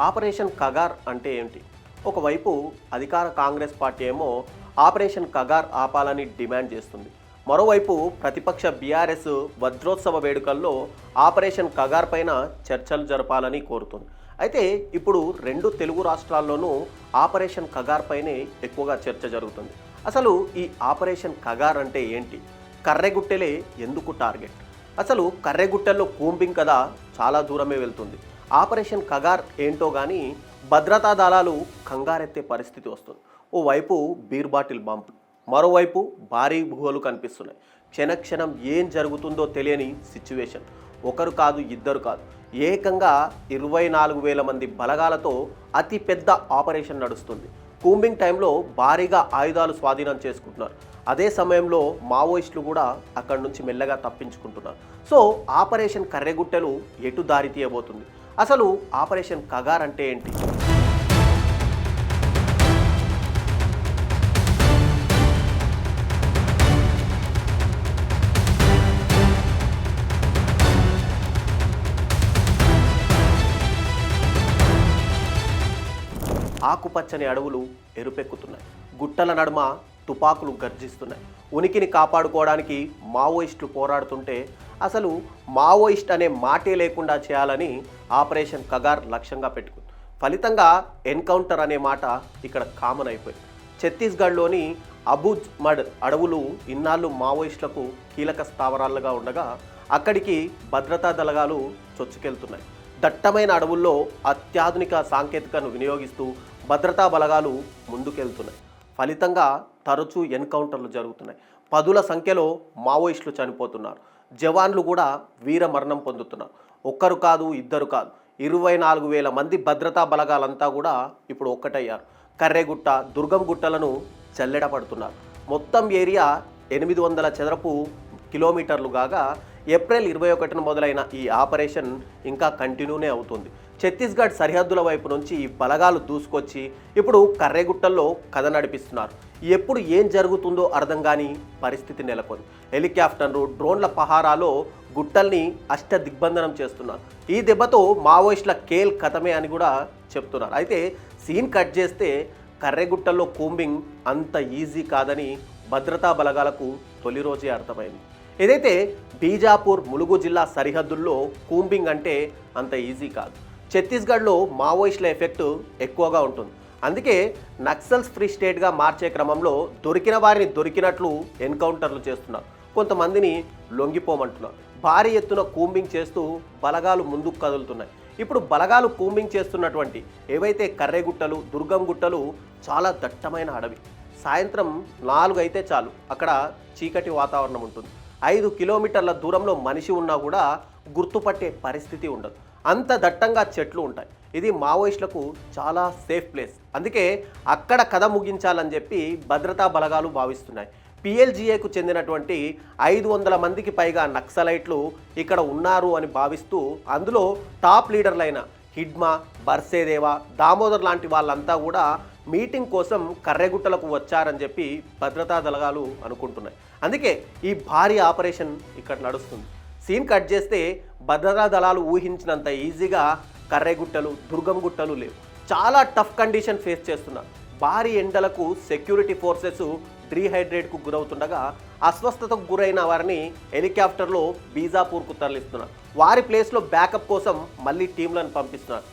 Operation Kagar అంటే ఏంటి? ఒకవైపు అధికార కాంగ్రెస్ పార్టీ ఏమో ఆపరేషన్ కగార్ ఆపాలని డిమాండ్ చేస్తుంది. మరోవైపు ప్రతిపక్ష బీఆర్ఎస్ వజ్రోత్సవ వేడుకల్లో ఆపరేషన్ కగార్ పైన చర్చలు జరపాలని కోరుతుంది. అయితే ఇప్పుడు రెండు తెలుగు రాష్ట్రాల్లోనూ ఆపరేషన్ కగార్ పైనే ఎక్కువగా చర్చ జరుగుతుంది. అసలు ఈ ఆపరేషన్ కగార్ అంటే ఏంటి? కర్రెగుట్టెలే ఎందుకు టార్గెట్? అసలు కర్రెగుట్టెల్లో కూంబింగ్ కదా చాలా దూరమే వెళ్తుంది. ఆపరేషన్ కగార్ ఏంటో కానీ భద్రతా దళాలు కంగారెత్తే పరిస్థితి వస్తుంది. ఓవైపు బీర్ బాటిల్ బంప్, మరోవైపు భారీ గుహలు కనిపిస్తున్నాయి. క్షణక్షణం ఏం జరుగుతుందో తెలియని సిచ్యువేషన్. ఒకరు కాదు, ఇద్దరు కాదు, ఏకంగా 24,000 మంది బలగాలతో అతిపెద్ద ఆపరేషన్ నడుస్తుంది. కూంబింగ్ టైంలో భారీగా ఆయుధాలు స్వాధీనం చేసుకుంటున్నారు. అదే సమయంలో మావోయిస్టులు కూడా అక్కడి నుంచి మెల్లగా తప్పించుకుంటున్నారు. సో ఆపరేషన్ కర్రెగుట్టెలు ఎటు దారి తీయబోతుంది? అసలు ఆపరేషన్ కగార్ అంటే ఏంటి? ఆకుపచ్చని అడవులు ఎరుపెక్కుతున్నాయి. గుట్టల నడుమ తుపాకులు గర్జిస్తున్నాయి. ఉనికిని కాపాడుకోవడానికి మావోయిస్టులు పోరాడుతుంటే అసలు మావోయిస్ట్ అనే మాటే లేకుండా చేయాలని ఆపరేషన్ కగార్ లక్ష్యంగా పెట్టుకుంది. ఫలితంగా ఎన్కౌంటర్ అనే మాట ఇక్కడ కామన్ అయిపోయింది. ఛత్తీస్గఢ్లోని అబుజ్ మడ్ అడవులు ఇన్నాళ్ళు మావోయిస్టులకు కీలక స్థావరాలుగా ఉండగా అక్కడికి భద్రతా దళాలు చొచ్చుకెళ్తున్నాయి. దట్టమైన అడవుల్లో అత్యాధునిక సాంకేతికను వినియోగిస్తూ భద్రతా బలగాలు ముందుకెళ్తున్నాయి. ఫలితంగా తరచూ ఎన్కౌంటర్లు జరుగుతున్నాయి. పదుల సంఖ్యలో మావోయిస్టులు చనిపోతున్నారు. జవాన్లు కూడా వీర మరణం పొందుతున్నారు. ఒక్కరు కాదు, ఇద్దరు కాదు, 24,000 మంది భద్రతా బలగాలంతా కూడా ఇప్పుడు ఒక్కటయ్యారు. కర్రెగుట్ట, దుర్గం గుట్టలను చల్లెడపడుతున్నారు. మొత్తం ఏరియా 800 చదరపు కిలోమీటర్లు కాగా ఏప్రిల్ 21న మొదలైన ఈ ఆపరేషన్ ఇంకా కంటిన్యూనే అవుతుంది. ఛత్తీస్గఢ్ సరిహద్దుల వైపు నుంచి ఈ బలగాలు దూసుకొచ్చి ఇప్పుడు కర్రెగుట్టల్లో కథ నడిపిస్తున్నారు. ఎప్పుడు ఏం జరుగుతుందో అర్థం కాని పరిస్థితి నెలకొంది. హెలికాప్టర్లు, డ్రోన్ల పహారాలో గుట్టల్ని దిగ్బంధనం చేస్తున్నారు. ఈ దెబ్బతో మావోయిస్టుల కేల్ కథమే అని కూడా చెప్తున్నారు. అయితే సీన్ కట్ చేస్తే కర్రెగుట్టల్లో కూంబింగ్ అంత ఈజీ కాదని భద్రతా బలగాలకు తొలి రోజే అర్థమైంది. ఏదైతే బీజాపూర్, ములుగు జిల్లా సరిహద్దుల్లో కూంబింగ్ అంటే అంత ఈజీ కాదు. ఛత్తీస్గఢ్లో మావోయిస్టుల ఎఫెక్ట్ ఎక్కువగా ఉంటుంది. అందుకే నక్సల్స్ ఫ్రీ స్టేట్గా మార్చే క్రమంలో దొరికిన వారిని దొరికినట్లు ఎన్కౌంటర్లు చేస్తున్నారు. కొంతమందిని లొంగిపోమంటున్నారు. భారీ ఎత్తున కూంబింగ్ చేస్తూ బలగాలు ముందుకు కదులుతున్నాయి. ఇప్పుడు బలగాలు కూంబింగ్ చేస్తున్నటువంటి ఏవైతే కర్రెగుట్టలు, దుర్గం గుట్టలు చాలా దట్టమైన అడవి. సాయంత్రం 4 అయితే చాలు అక్కడ చీకటి వాతావరణం ఉంటుంది. 5 కిలోమీటర్ల దూరంలో మనిషి ఉన్నా కూడా గుర్తుపట్టే పరిస్థితి ఉండదు. అంత దట్టంగా చెట్లు ఉంటాయి. ఇది మావోయిస్టులకు చాలా సేఫ్ ప్లేస్. అందుకే అక్కడ కథ ముగించాలని చెప్పి భద్రతా బలగాలు భావిస్తున్నాయి. పిఎల్జిఏకు చెందినటువంటి 500 మందికి పైగా నక్సలైట్లు ఇక్కడ ఉన్నారు అని భావిస్తూ అందులో టాప్ లీడర్లైన హిడ్మా, బర్సేదేవా, దామోదర్ లాంటి వాళ్ళంతా కూడా మీటింగ్ కోసం కర్రెగుట్టలకు వచ్చారని చెప్పి భద్రతా దళాలు అనుకుంటున్నాయి. అందుకే ఈ భారీ ఆపరేషన్ ఇక్కడ నడుస్తుంది. సీన్ కట్ చేస్తే భద్రతా దళాలు ఊహించినంత ఈజీగా కర్రెగుట్టలు, దుర్గం గుట్టలు లేవు. చాలా టఫ్ కండిషన్ ఫేస్ చేస్తున్నారు. భారీ ఎండలకు సెక్యూరిటీ ఫోర్సెస్ డీహైడ్రేట్కు గురవుతుండగా అస్వస్థతకు గురైన వారిని హెలికాప్టర్లో బీజాపూర్కు తరలిస్తున్నారు. వారి ప్లేస్లో బ్యాకప్ కోసం మళ్ళీ టీంలను పంపిస్తున్నారు.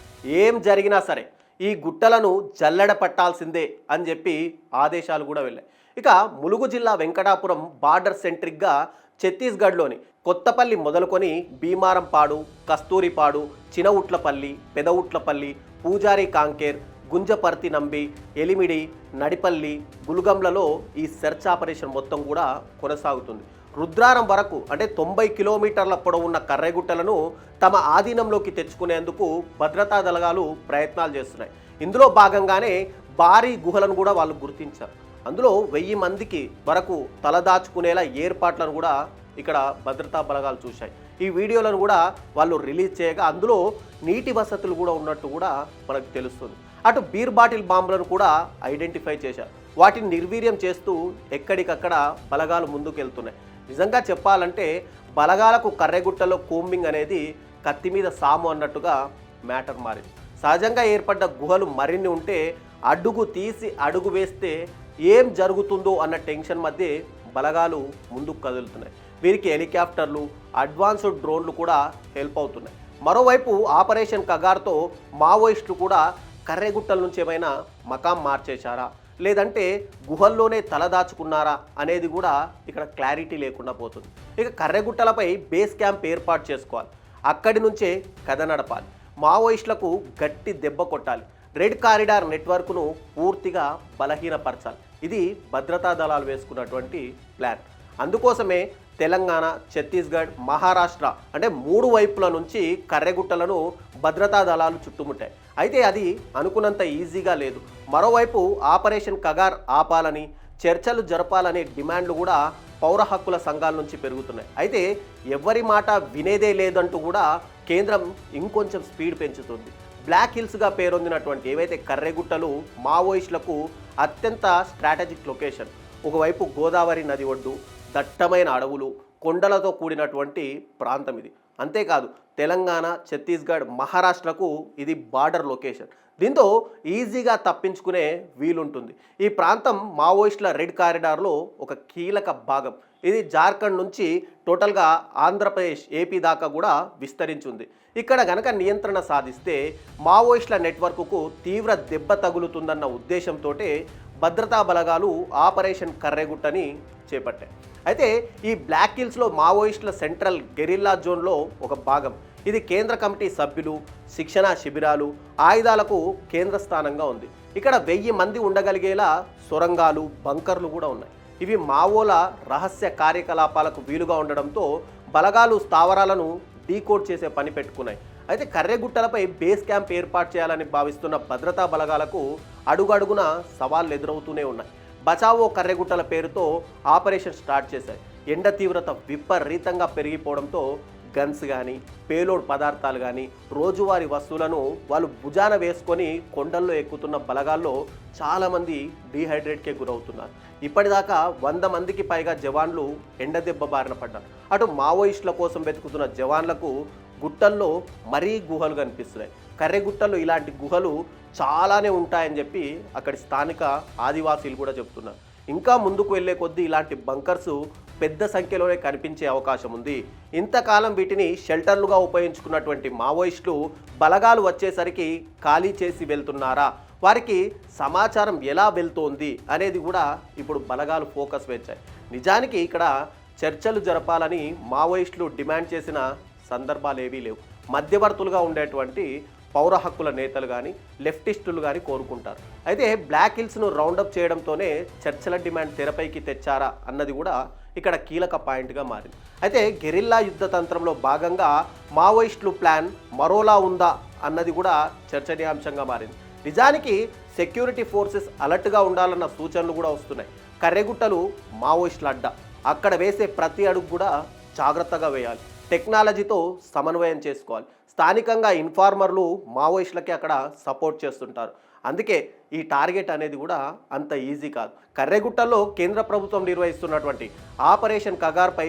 ఏం జరిగినా సరే ఈ గుట్టలను జల్లెడ పట్టాల్సిందే అని చెప్పి ఆదేశాలు కూడా వెళ్ళాయి. ఇక ములుగు జిల్లా వెంకటాపురం బార్డర్ సెంట్రిక్గా ఛత్తీస్గఢ్లోని కొత్తపల్లి మొదలుకొని భీమారంపాడు, కస్తూరిపాడు, చినవుట్లపల్లి, పెదవుట్లపల్లి, పూజారి కాంకేర్, గుంజపర్తి నంబి, ఎలిమిడి, నడిపల్లి, గులుగంలలో ఈ సెర్చ్ ఆపరేషన్ మొత్తం కూడా కొనసాగుతుంది. రుద్రారం వరకు అంటే 90 కిలోమీటర్ల పొడవున్న కర్రెగుట్టలను తమ ఆధీనంలోకి తెచ్చుకునేందుకు భద్రతా దళాలు ప్రయత్నాలు చేస్తున్నాయి. ఇందులో భాగంగానే భారీ గుహలను కూడా వాళ్ళు గుర్తించారు. అందులో 1000 మందికి వరకు తలదాచుకునేలా ఏర్పాట్లను కూడా ఇక్కడ భద్రతా బలగాలు చూశాయి. ఈ వీడియోలను కూడా వాళ్ళు రిలీజ్ చేయగా అందులో నీటి వసతులు కూడా ఉన్నట్టు కూడా మనకు తెలుస్తుంది. అటు బీర్ బాటిల్ బాంబులను కూడా ఐడెంటిఫై చేశారు. వాటిని నిర్వీర్యం చేస్తూ ఎక్కడికక్కడ బలగాలు ముందుకు వెళ్తున్నాయి. నిజంగా చెప్పాలంటే బలగాలకు కర్రెగుట్టలో కూంబింగ్ అనేది కత్తి మీద సాము అన్నట్టుగా మ్యాటర్ మారింది. సహజంగా ఏర్పడ్డ గుహలు మరిన్ని ఉంటే అడుగు తీసి అడుగు వేస్తే ఏం జరుగుతుందో అన్న టెన్షన్ మధ్య బలగాలు ముందుకు కదులుతున్నాయి. వీరికి హెలికాప్టర్లు, అడ్వాన్స్డ్ డ్రోన్లు కూడా హెల్ప్ అవుతున్నాయి. మరోవైపు ఆపరేషన్ కగార్తో మావోయిస్టులు కూడా కర్రెగుట్టల నుంచి ఏమైనా మకాం మార్చేశారా, లేదంటే గుహల్లోనే తలదాచుకున్నారా అనేది కూడా ఇక్కడ క్లారిటీ లేకుండా పోతుంది. ఇక కర్రెగుట్టలపై బేస్ క్యాంప్ ఏర్పాటు చేసుకోవాలి, అక్కడి నుంచే కథ నడపాలి, మావోయిస్టులకు గట్టి దెబ్బ కొట్టాలి, రెడ్ కారిడార్ నెట్వర్క్ను పూర్తిగా బలహీనపరచాలి. ఇది భద్రతా దళాలు వేసుకున్నటువంటి ప్లాన్. అందుకోసమే తెలంగాణ, ఛత్తీస్గఢ్, మహారాష్ట్ర అంటే 3 వైపుల నుంచి కర్రెగుట్టలను భద్రతా దళాలు చుట్టుముట్టాయి. అయితే అది అనుకున్నంత ఈజీగా లేదు. మరోవైపు ఆపరేషన్ కగార్ ఆపాలని, చర్చలు జరపాలనే డిమాండ్లు కూడా పౌర హక్కుల సంఘాల నుంచి పెరుగుతున్నాయి. అయితే ఎవరి మాట వినేదే లేదంటూ కూడా కేంద్రం ఇంకొంచెం స్పీడ్ పెంచుతుంది. బ్లాక్ హిల్స్గా పేరొందినటువంటి ఏవైతే కర్రెగుట్టలు మావోయిస్టులకు అత్యంత స్ట్రాటజిక్ లొకేషన్. ఒకవైపు గోదావరి నది ఒడ్డు, దట్టమైన అడవులు, కొండలతో కూడినటువంటి ప్రాంతం ఇది. అంతేకాదు తెలంగాణ, ఛత్తీస్గఢ్, మహారాష్ట్రకు ఇది బార్డర్ లొకేషన్. దీంతో ఈజీగా తప్పించుకునే వీలుంటుంది. ఈ ప్రాంతం మావోయిస్టుల రెడ్ కారిడార్లో ఒక కీలక భాగం. ఇది జార్ఖండ్ నుంచి టోటల్గా ఆంధ్రప్రదేశ్, ఏపీ దాకా కూడా విస్తరించింది. ఇక్కడ గనక నియంత్రణ సాధిస్తే మావోయిస్టుల నెట్వర్క్కు తీవ్ర దెబ్బ తగులుతుందన్న ఉద్దేశంతో భద్రతా బలగాలు ఆపరేషన్ కర్రెగుట్టని చేపట్టాయి. అయితే ఈ బ్లాక్ హిల్స్లో మావోయిస్టుల సెంట్రల్ గెరిల్లా జోన్లో ఒక భాగం. ఇది కేంద్ర కమిటీ సభ్యులు, శిక్షణా శిబిరాలు, ఆయుధాలకు కేంద్ర స్థానంగా ఉంది. ఇక్కడ 1000 మంది ఉండగలిగేలా సొరంగాలు, బంకర్లు కూడా ఉన్నాయి. ఇవి మావోల రహస్య కార్యకలాపాలకు వీలుగా ఉండడంతో బలగాలు స్థావరాలను డీకోడ్ చేసే పని పెట్టుకున్నాయి. అయితే కర్రెగుట్టలపై బేస్ క్యాంప్ ఏర్పాటు చేయాలని భావిస్తున్న భద్రతా బలగాలకు అడుగడుగున సవాళ్లు ఎదురవుతూనే ఉన్నాయి. బచావో కర్రెగుట్టల పేరుతో ఆపరేషన్ స్టార్ట్ చేశాయి. ఎండ తీవ్రత విపరీతంగా పెరిగిపోవడంతో గన్స్ కానీ, పేలోడ్ పదార్థాలు కానీ, రోజువారీ వస్తువులను వాళ్ళు భుజాన వేసుకొని కొండల్లో ఎక్కుతున్న బలగాల్లో చాలామంది డీహైడ్రేట్కే గురవుతున్నారు. ఇప్పటిదాకా 100 మందికి పైగా జవాన్లు ఎండదెబ్బ బారిన పడ్డారు. అటు మావోయిస్టుల కోసం వెతుకుతున్న జవాన్లకు గుట్టల్లో మరీ గుహలు కనిపిస్తున్నాయి. కర్రెగుట్టల్లో ఇలాంటి గుహలు చాలానే ఉంటాయని చెప్పి అక్కడి స్థానిక ఆదివాసీలు కూడా చెప్తున్నారు. ఇంకా ముందుకు వెళ్ళే కొద్దీ ఇలాంటి బంకర్స్ పెద్ద సంఖ్యలోనే కనిపించే అవకాశం ఉంది. ఇంతకాలం వీటిని షెల్టర్లుగా ఉపయోగించుకున్నటువంటి మావోయిస్టులు బలగాలు వచ్చేసరికి ఖాళీ చేసి వెళ్తున్నారా, వారికి సమాచారం ఎలా వెళ్తోంది అనేది కూడా ఇప్పుడు బలగాలు ఫోకస్ పెట్టాయి. నిజానికి ఇక్కడ చర్చలు జరపాలని మావోయిస్టులు డిమాండ్ చేసిన సందర్భాలు ఏవీ లేవు. మధ్యవర్తులుగా ఉండేటువంటి పౌర హక్కుల నేతలు కానీ, లెఫ్టిస్టులు కానీ కోరుకుంటారు. అయితే బ్లాక్ హిల్స్ను రౌండప్ చేయడంతోనే చర్చల డిమాండ్ తెరపైకి తెచ్చారా అన్నది కూడా ఇక్కడ కీలక పాయింట్గా మారింది. అయితే గెరిల్లా యుద్ధ తంత్రంలో భాగంగా మావోయిస్టులు ప్లాన్ మరోలా ఉందా అన్నది కూడా చర్చనీయాంశంగా మారింది. నిజానికి సెక్యూరిటీ ఫోర్సెస్ అలర్ట్గా ఉండాలన్న సూచనలు కూడా వస్తున్నాయి. కర్రెగుట్టలు మావోయిస్టుల అడ్డా, అక్కడ వేసే ప్రతి అడుగు కూడా జాగ్రత్తగా వేయాలి, టెక్నాలజీతో సమన్వయం చేసుకోవాలి. స్థానికంగా ఇన్ఫార్మర్లు మావోయిస్టులకి అక్కడ సపోర్ట్ చేస్తుంటారు. అందుకే ఈ టార్గెట్ అనేది కూడా అంత ఈజీ కాదు. కర్రెగుట్టల్లో కేంద్ర ప్రభుత్వం నిర్వహిస్తున్నటువంటి ఆపరేషన్ కగార్పై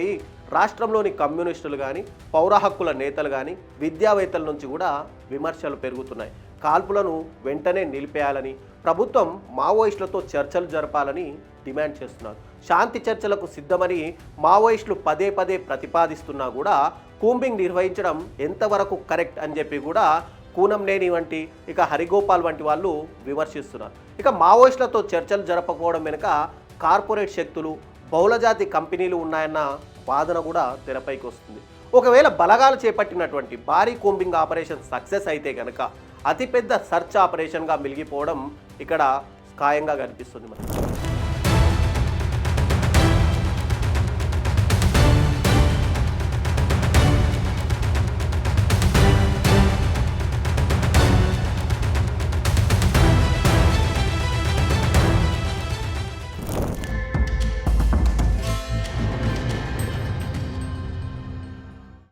రాష్ట్రంలోని కమ్యూనిస్టులు కానీ, పౌర హక్కుల నేతలు కానీ, విద్యావేత్తల నుంచి కూడా విమర్శలు పెరుగుతున్నాయి. కాల్పులను వెంటనే నిలిపేయాలని, ప్రభుత్వం మావోయిస్టులతో చర్చలు జరపాలని డిమాండ్ చేస్తున్నారు. శాంతి చర్చలకు సిద్ధమని మావోయిస్టులు పదే పదే ప్రతిపాదిస్తున్నా కూడా కూంబింగ్ నిర్వహించడం ఎంతవరకు కరెక్ట్ అని చెప్పి కూడా కూనంనేని వంటి, ఇక హరిగోపాల్ వంటి వాళ్ళు విమర్శిస్తున్నారు. ఇక మావోయిస్టులతో చర్చలు జరపకపోవడం వెనుక కార్పొరేట్ శక్తులు, బహుళజాతి కంపెనీలు ఉన్నాయన్న వాదన కూడా తెరపైకి వస్తుంది. ఒకవేళ బలగాలు చేపట్టినటువంటి భారీ కూంబింగ్ ఆపరేషన్ సక్సెస్ అయితే కనుక అతిపెద్ద సర్చ్ ఆపరేషన్గా మిలిగిపోవడం ఇక్కడ ఖాయంగా కనిపిస్తుంది మనకి.